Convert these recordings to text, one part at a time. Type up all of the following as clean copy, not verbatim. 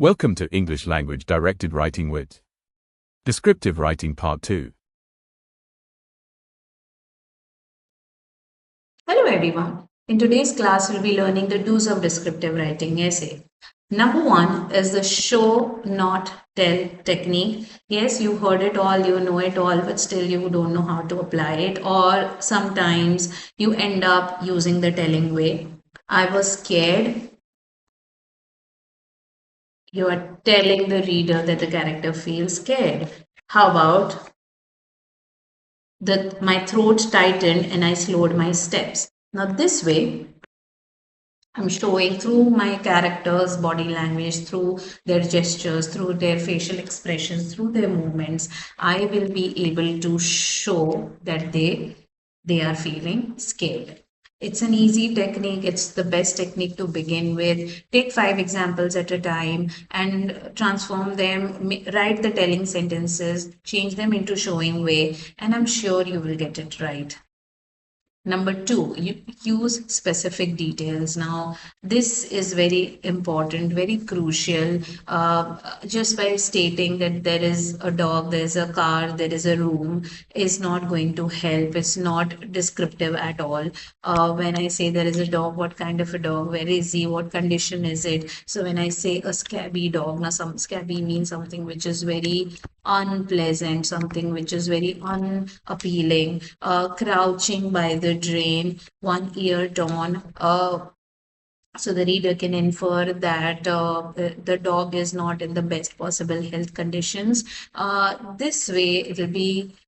Welcome to English Language Directed Writing with Descriptive Writing Part 2. Hello everyone. In today's class, we'll be learning the do's of descriptive writing essay. Number one is the show, not tell technique. Yes, you heard it all, you know it all, but still you don't know how to apply it, or sometimes you end up using the telling way. I was scared. You are telling the reader that the character feels scared. How about that my throat tightened and I slowed my steps? Now, this way, I'm showing through my characters' body language, through their gestures, through their facial expressions, through their movements. I will be able to show that they are feeling scared. It's an easy technique. It's the best technique to begin with. Take 5 examples at a time and transform them, write the telling sentences, change them into showing way, and I'm sure you will get it right. Number two, you use specific details. Now, this is very important, very crucial. Just by stating that there is a dog, there is a car, there is a room, is not going to help. It's not descriptive at all. When I say there is a dog, what kind of a dog? Where is he? What condition is it? So when I say a scabby dog, now some scabby means something which is very unpleasant, something which is very unappealing, crouching by the drain, one ear torn. So the reader can infer that the dog is not in the best possible health conditions. This way,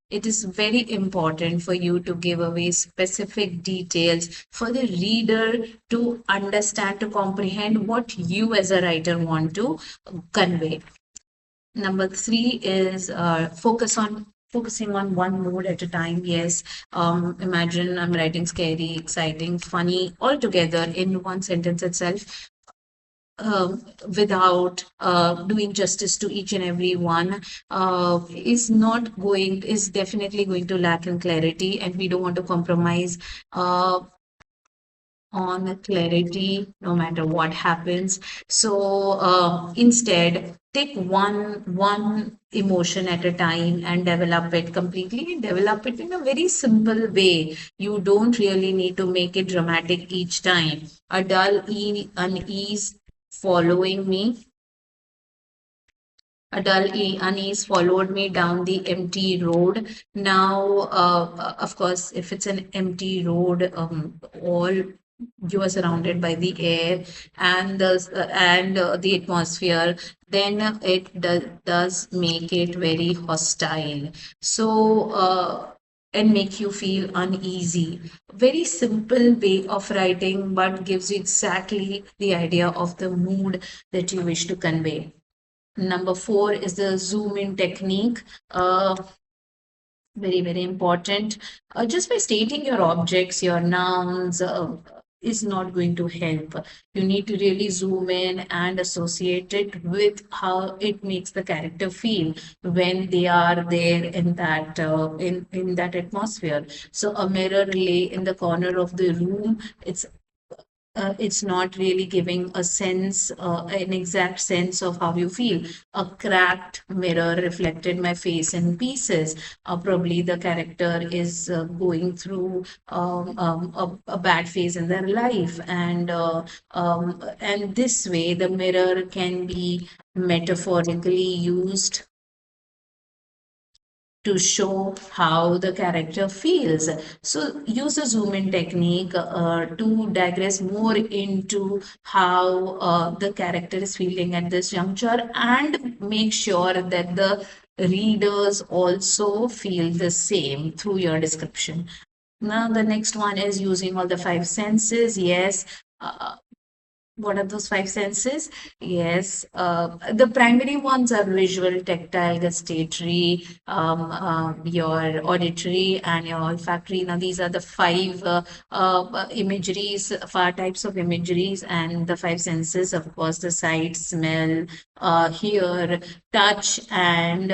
it is very important for you to give away specific details for the reader to understand, to comprehend what you as a writer want to convey. Number three is focusing on one mood at a time. Yes, imagine I'm writing scary, exciting, funny all together in one sentence itself. Without doing justice to each and every one, is definitely going to lack in clarity, and we don't want to compromise uh, on clarity no matter what happens. So instead, take one emotion at a time and develop it completely, and develop it in a very simple way. You don't really need to make it dramatic each time. A dull unease following me. A dull unease followed me down the empty road. Now, of course, if it's an empty road, all you are surrounded by the air and the atmosphere, then does make it very hostile. So, and make you feel uneasy. Very simple way of writing, but gives you exactly the idea of the mood that you wish to convey. Number four is the zoom in technique. Very, very important. Just by stating your objects, your nouns, is not going to help. You need to really zoom in and associate it with how it makes the character feel when they are there in that in that atmosphere. So a mirror lay in the corner of the room. It's not really giving a sense, an exact sense of how you feel. A cracked mirror reflected my face in pieces. Probably the character is going through a bad phase in their life, and this way the mirror can be metaphorically used to show how the character feels. So use the zoom in technique to digress more into how the character is feeling at this juncture, and make sure that the readers also feel the same through your description. Now, the next one is using all the 5 senses. Yes, what are those 5 senses? Yes, the primary ones are visual, tactile, gustatory, your auditory, and your olfactory. Now, these are the imageries, 5 types of imageries, and the 5 senses, of course, the sight, smell, hear, touch, and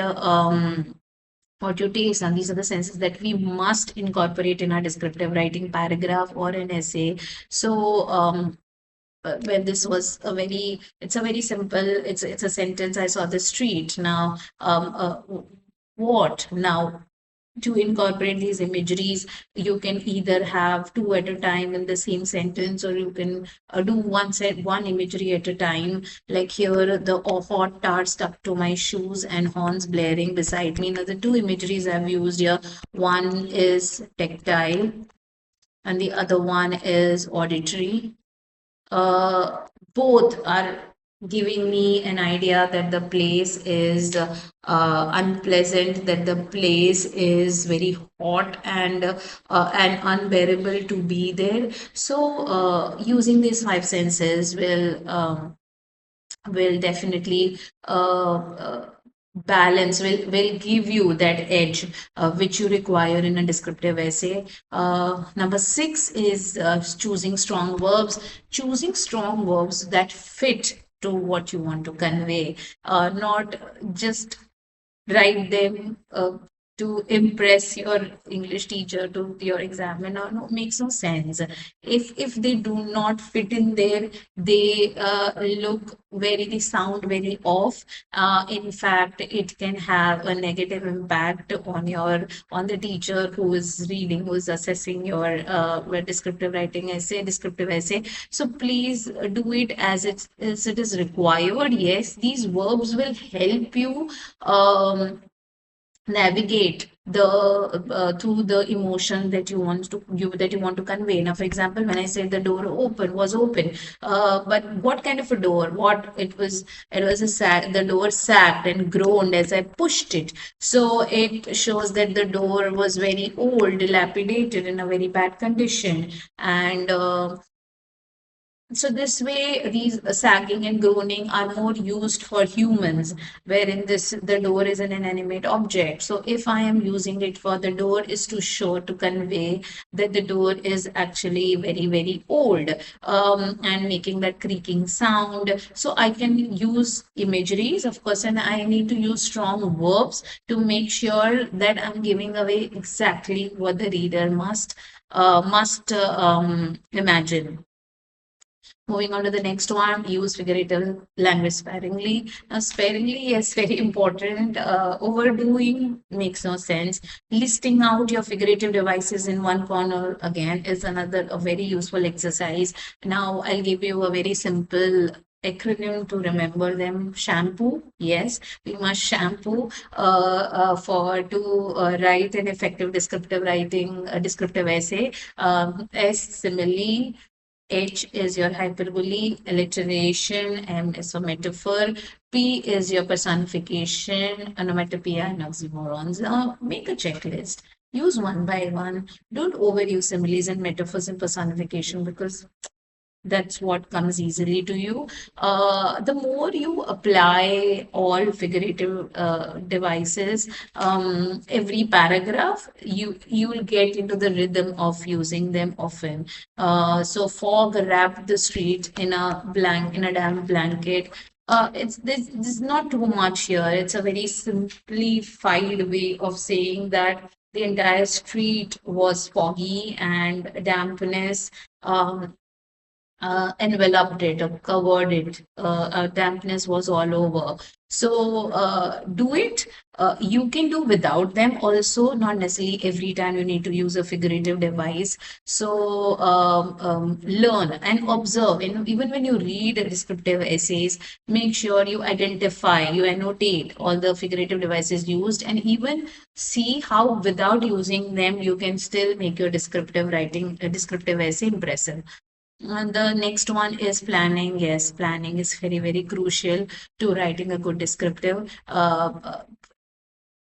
what you taste. And these are the senses that we must incorporate in our descriptive writing paragraph or an essay. So, where this was it's a very simple, it's a sentence. I saw the street. Now, what now? To incorporate these imageries, you can either have two at a time in the same sentence, or you can do one imagery at a time. Like here, the hot tar stuck to my shoes and horns blaring beside me. Now, the two imageries I've used here, one is tactile and the other one is auditory. Both are giving me an idea that the place is unpleasant, that the place is very hot and unbearable to be there. So, using these five senses will definitely balance, will give you that edge which you require in a descriptive essay. Number six is choosing strong verbs. Choosing strong verbs that fit to what you want to convey, not just write them to impress your English teacher, to your examiner. No, makes no sense. If they do not fit in there, they they sound very off. In fact, it can have a negative impact on the teacher who is reading, who is assessing your descriptive essay. So please do it as it is required. Yes, these verbs will help you navigate the through the emotion that you want to convey. Now, for example, when I said the door was open, but what kind of a door? What it was a sag. The door sagged and groaned as I pushed it. So it shows that the door was very old, dilapidated, in a very bad condition, and so this way, these sagging and groaning are more used for humans, wherein this the door is an inanimate object. So if I am using it for the door, is to show, to convey that the door is actually very old, and making that creaking sound. So I can use imageries, of course, and I need to use strong verbs to make sure that I'm giving away exactly what the reader must imagine. Moving on to the next one, use figurative language sparingly. Now, sparingly is very important. Overdoing makes no sense. Listing out your figurative devices in one corner again is another a very useful exercise. Now, I'll give you a very simple acronym to remember them. Shampoo, yes, we must shampoo for to write an effective descriptive writing, a descriptive essay. S, simile. H is your hyperbole, alliteration, M is for metaphor, P is your personification, onomatopoeia, and oxymorons. Make a checklist. Use one by one. Don't overuse similes and metaphors and personification, because that's what comes easily to you. The more you apply all figurative devices, every paragraph, you will get into the rhythm of using them often. So fog wrapped the street in a damp blanket. It's this is not too much here. It's a very simplified way of saying that the entire street was foggy and dampness. Enveloped it or covered it. Dampness was all over. So do it. You can do without them also. Not necessarily every time you need to use a figurative device. So learn and observe. And even when you read descriptive essays, make sure you identify, you annotate all the figurative devices used, and even see how without using them you can still make your descriptive writing, a descriptive essay impressive. And the next one is planning. Yes, planning is very crucial to writing a good descriptive.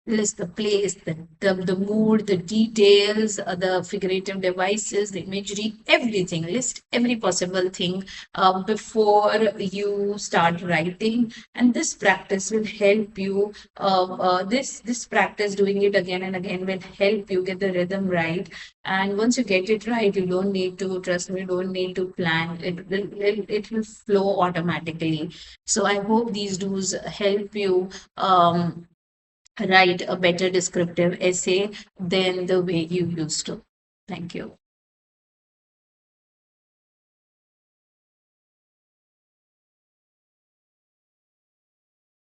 List the place, the mood, the details, the figurative devices, the imagery, everything. List every possible thing before you start writing. And this practice will help you. This practice, doing it again and again, will help you get the rhythm right. And once you get it right, you don't need to, trust me, you don't need to plan. It will flow automatically. So I hope these do's help you. Write a better descriptive essay than the way you used to. Thank you.